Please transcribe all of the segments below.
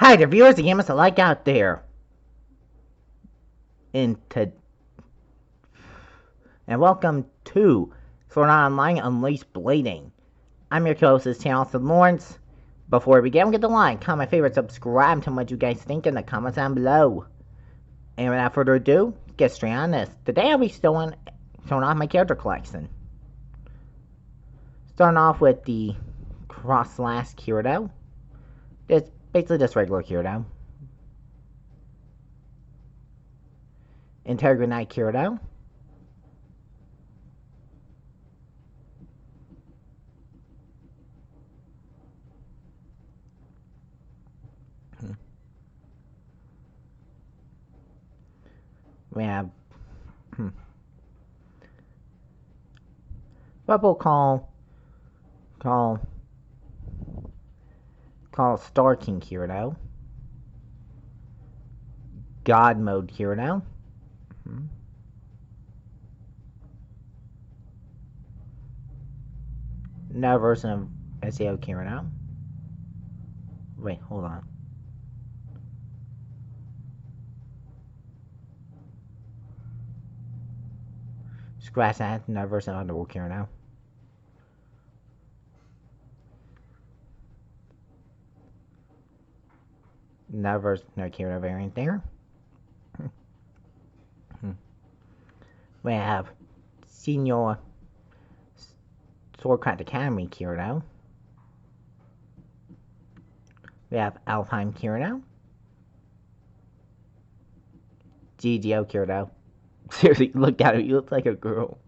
Hi, the viewers, the gamers alike out there. And welcome to Sao Unleash Blading. I'm your co-host of this channel, Sao Lawrence. Before we begin, get the like, comment, favorite, subscribe, tell me what you guys think in the comments down below. And without further ado, let's get straight on this. Today I'll be showing off my character collection. Starting off with the cross-slash Kirito. It's basically just regular Kirito. Integra Knight Kirito. We have what we'll call Star King Kirito, God Mode Kirito, another version of Sao Kirito. Wait, hold on. Scratch that, another version of Underworld Kirito. Another version of Kirito variant there. We have Senior Swordcraft Academy Kirito. We have Alpine Kirito. GGO Kirito. Seriously, look at him, he looks like a girl.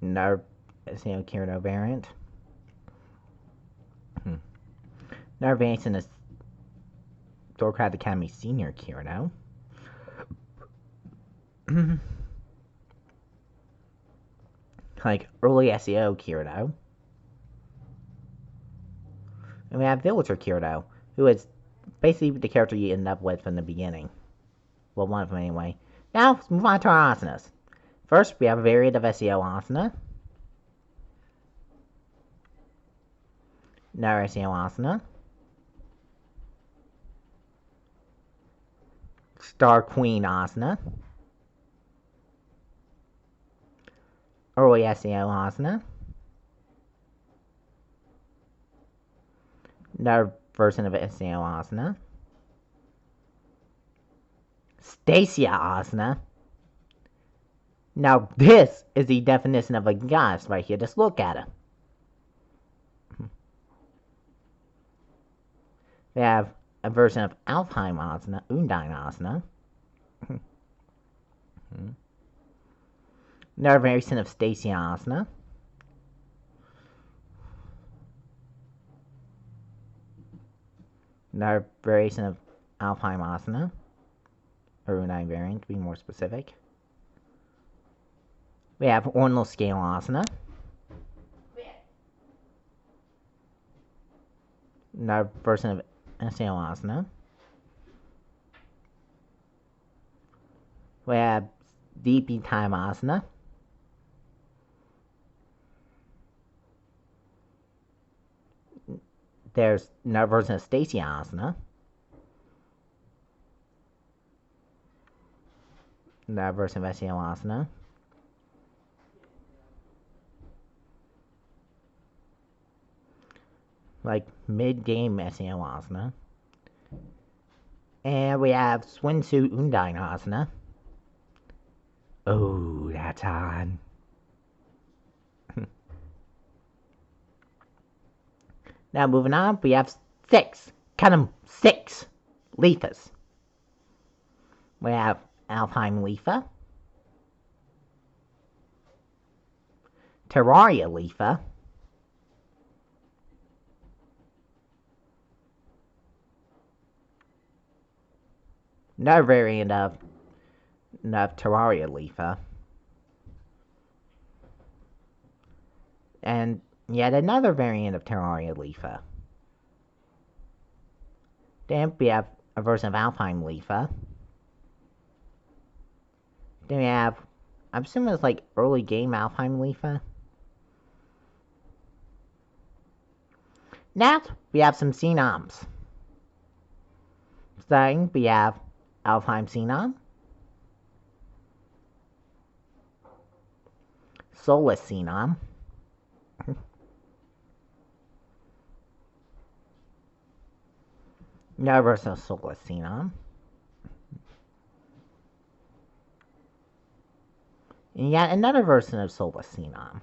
Another Kirito variant. Another variant is Swordcraft Academy Senior Kirito. Like early SEO Kirito. And we have Villager Kirito, who is basically the character you end up with from the beginning. Well, one of them anyway. Now, let's move on to our asanas. First, we have a variant of SEO asana. Another SEO asana. Star Queen asana. Early SEO asana. Another version of SEO asana. Stasia asana. Now this is the definition of a goddess right here. Just look at her. We have a version of Alfheim asana, Undine asana. Another variation of Stasia asana. Another variation of Alfheim asana. Or Undine variant, to be more specific. We have Ordinal Scale asana. Another version of SEO asana. We have DP Time asana. There's another version of Stasia asana. Another version of SEO asana. Like mid-game SEO asana. And we have Swimsuit Undine asana. Oh, that's on. Now moving on, we have six Leafas. We have Alfheim Leafa. Terraria Leafa. Another variant of Terraria Leafa. And yet another variant of Terraria Leafa. Then we have a version of Alpine Leafa. Then we have, I'm assuming it's like early game Alpine Leafa. Next, we have some Cenoms. Starting, we have Alfheim Cenom, Soulless Cenom, Universal Soulless Cenom, and yet another version of Soulless Cenom.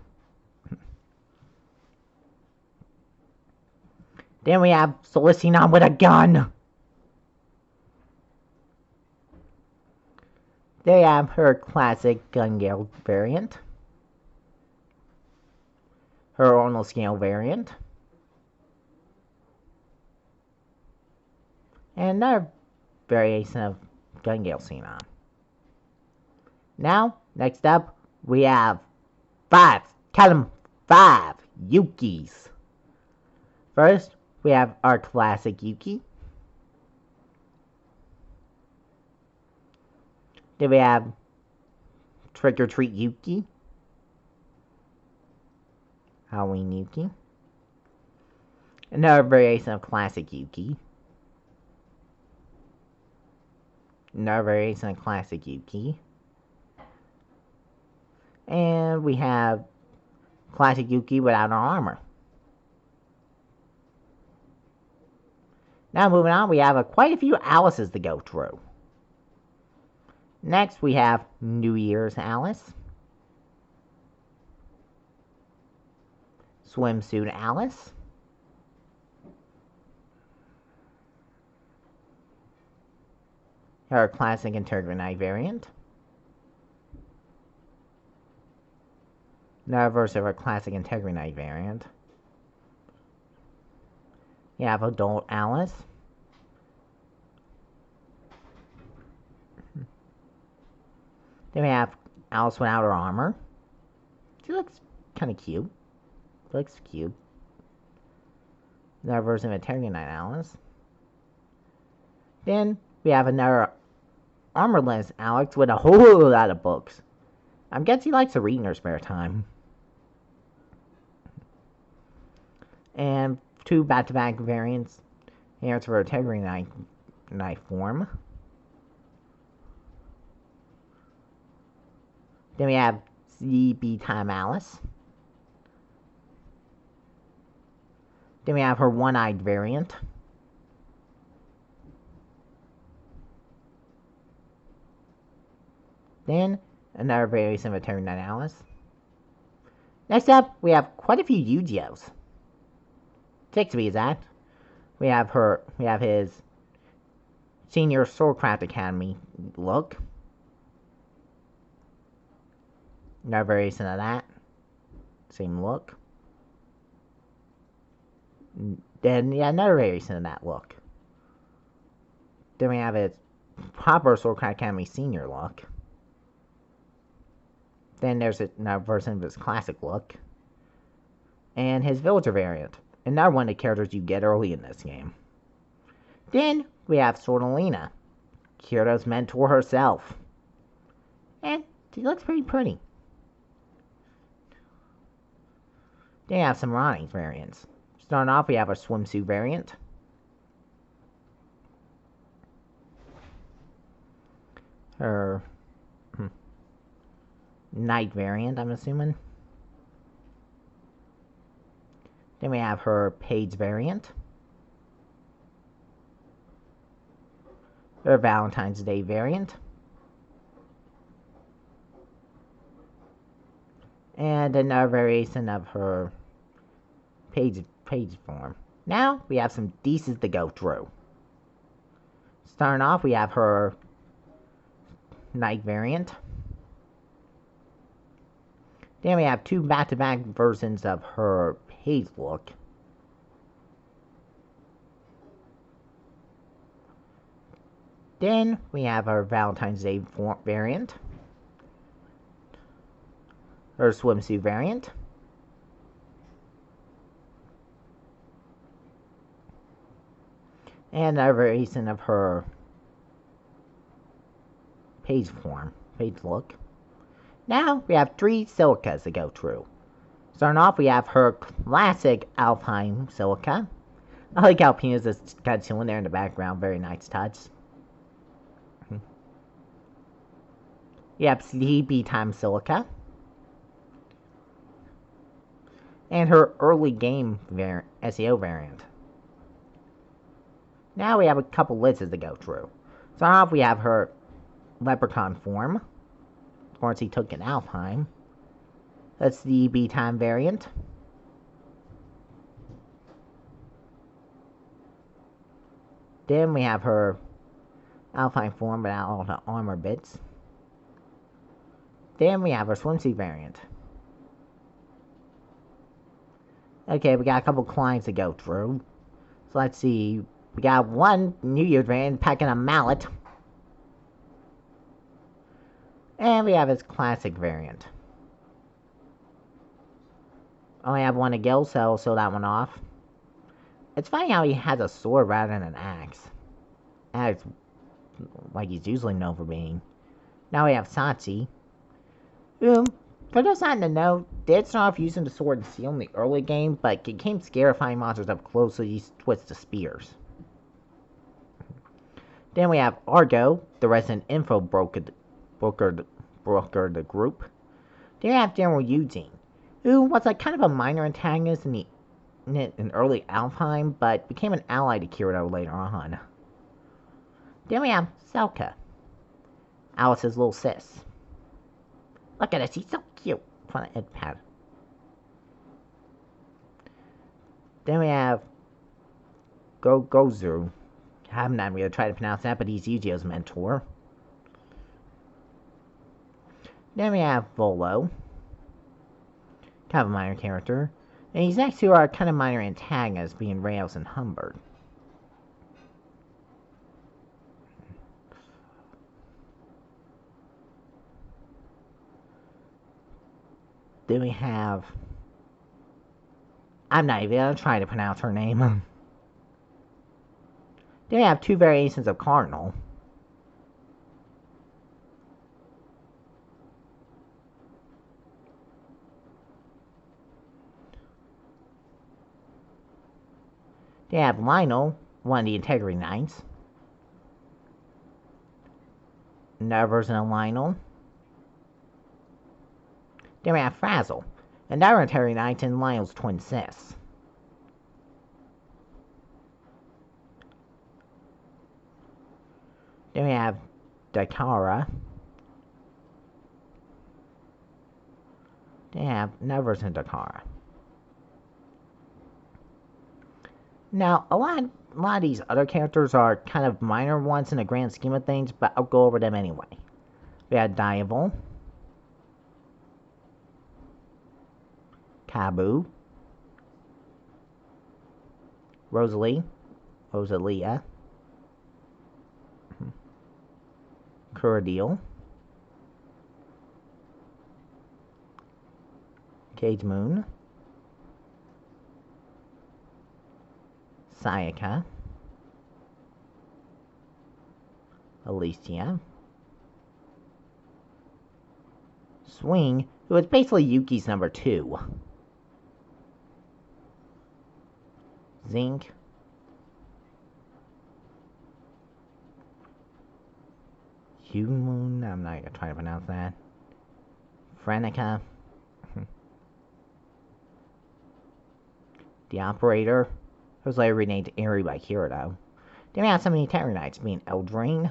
Then we have Soulless Cenom with a gun. They have her classic gun gale variant, her Arnold scale variant, and another variation of gun gale Cenom. Now, next up, we have five Yukis. First, we have our classic Yuki. Then we have Trick or Treat Yuki, Halloween Yuki, another variation of classic Yuki, another variation of classic Yuki, and we have classic Yuki without her armor. Now moving on, we have quite a few Alices to go through. Next, we have New Year's Alice, Swimsuit Alice, her classic Intergranite variant, another version of her classic Intergranite variant. You have Adult Alice, then we have Alice without her armor. She looks kind of cute. Looks cute. Another version of Intergranite Alice. Then we have another armorless Alex with a whole lot of books. I guess he likes to read in her spare time. And two back-to-back variants. Here's for Intergranite form. Then we have CB Time Alice. Then we have her one-eyed variant. Then another variation of Intergranite Alice. Next up, we have quite a few Yu-Gi-Ohs. 6 to be exact. We have his Senior Swordcraft Academy look. Another variation of that. Same look. Then, yeah, another variation of that look. Then we have his proper Swordcraft Academy Senior look. Then there's another version of his classic look. And his Villager variant. Another one of the characters you get early in this game. Then we have Swordalina, Kirito's mentor herself. And she looks pretty pretty. Then we have some Ronnie's variants. Starting off, we have a swimsuit variant. Her night variant, I'm assuming. Then we have her page variant. Her Valentine's Day variant. And another variation of her page form. Now, we have some Deeces to go through. Starting off, we have her night variant. Then we have two back-to-back versions of her page look. Then we have our Valentine's Day variant. Her swimsuit variant. And a variation of her page look. Now we have 3 silicas to go through. Starting off, we have her classic Alpine silica, I like how Penis is kind of chilling there in the background. Very nice touch. Yep, Sleepy Time Silica. And her early game SEO variant. Now we have a couple lists to go through. So off we have her Leprechaun form. Of course, he took an Alfheim. That's the B-Time variant. Then we have her Alpine form without all the armor bits. Then we have her swimsuit variant. Okay, we got a couple clients to go through. So let's see. We got one New Year's variant packing a mallet. And we have his classic variant. Only have one to go, so I'll show that one off. It's funny how he has a sword rather than an axe. Axe, like he's usually known for being. Now we have Sachi. For those not to know, did start off using the sword and steel in the early game, but became scared of fighting monsters up close, so he switched to spears. Then we have Argo, the resident info broker the group. Then we have General Eugene, who was a kind of a minor antagonist in early Alfheim, but became an ally to Kirito later on. Then we have Selka, Alice's little sis. Look at us, he's so cute. Fun Ed Pad. Then we have Gozu. I'm not really trying to pronounce that, but he's Yu-Gi-Oh's mentor. Then we have Volo. Kind of a minor character. And he's next to our kind of minor antagonists, being Rails and Humbert. Then we have... I'm not even going to try to pronounce her name. Then we have two variations of Cardinal. They have Lionel, one of the Integrity Knights. Another version of Lionel. Then we have Frazzle, another Integrity Knight and Lionel's twin sis. Then we have Dakara. They have another version of Dakara. Now, a lot of these other characters are kind of minor ones in the grand scheme of things, but I'll go over them anyway. We have Diaval, Kabu, Rosalia, Kuradil, Cage Moon, Sayaka, Alicia, Swing, who is basically Yuki's number 2, Zinc, Humoon, I'm not gonna try to pronounce that, Frenica, the Operator, who was later renamed Eri by Kirito. Then we have some of the Terror Knights, being Eldraine.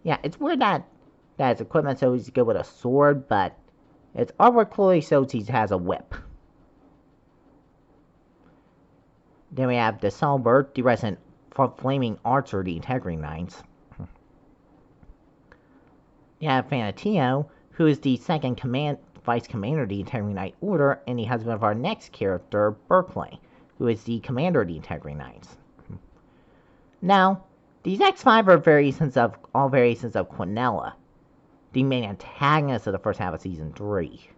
Yeah, it's weird that his equipment so he's good with a sword, but its artwork clearly shows he has a whip. Then we have the Selbert, the resident Flaming Archer, the Integrity Knights. You have Fanatio, who is the second Vice Commander of the Integrity Knight Order, and the husband of our next character, Berkeley, who is the Commander of the Integrity Knights. Now, these next 5 are all variations of Quinella, the main antagonist of the first half of Season 3.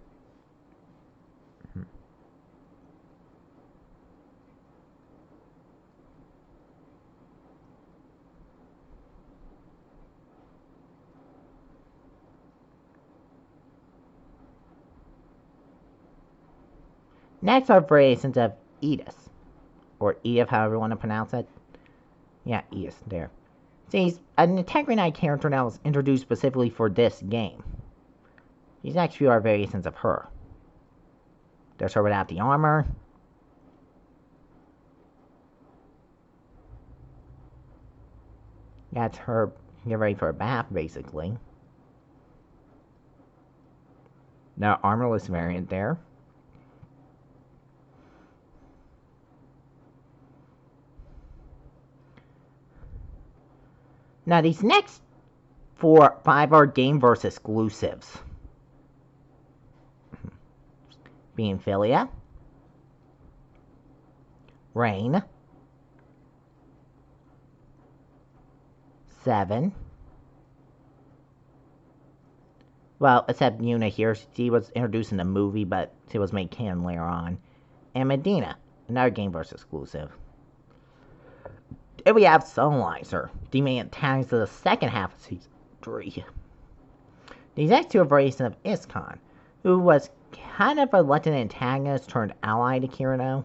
Next are variations of Edis. or Edith, however you want to pronounce it. Yeah, Edith, there. She's an Integrity character that was introduced specifically for this game. These next few are variations of her. There's her without the armor. That's her get ready for a bath, basically. The armorless variant there. Now these next 5 are Gameverse exclusives. Being Philia, Rain, 7. Well, except Yuna here. She was introduced in the movie, but she was made canon later on. And Medina, another Gameverse exclusive. And we have Sunlizer, the main antagonist of the second half of Season 3. These next 2 are variations of Iskon, who was kind of a legend antagonist turned ally to Kirino.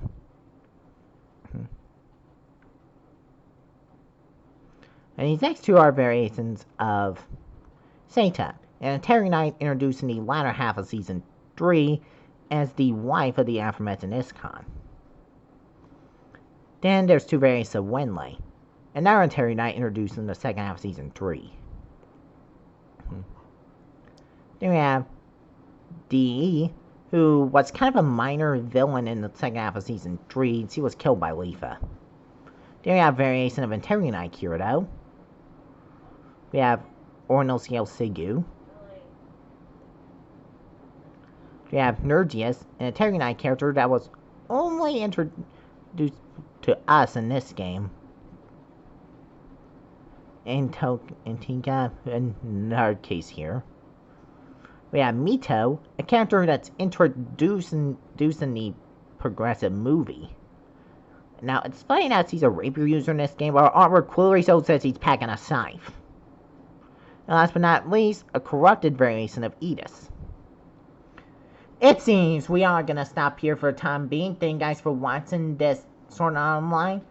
And these next 2 are variations of Seta, an Integrity Knight introduced in the latter half of Season 3 as the wife of the aforementioned Iskon. Then there's 2 variants of Wenlei, another Integrity Knight introduced in the second half of Season 3. Then we have DE, who was kind of a minor villain in the second half of Season 3. She was killed by Leafa. Then we have variation of Integrity Knight Kirito. We have Ornosiel Sigu. We have Nergius, an Integrity Knight character that was only introduced to us in this game. And Tinka, another case here. We have Mito, a character that's introduced in the progressive movie. Now, it's funny that he's a rapier user in this game, but our artwork clearly says he's packing a scythe. And last but not least, a corrupted variation of Edis. It seems we are gonna stop here for the time being. Thank you guys for watching this Sword Art Online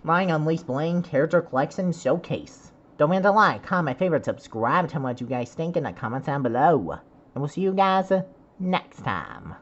Unleash Blading Character Collection Showcase. Don't forget to like, comment, favorite, subscribe, tell me what you guys think in the comments down below. And we'll see you guys next time.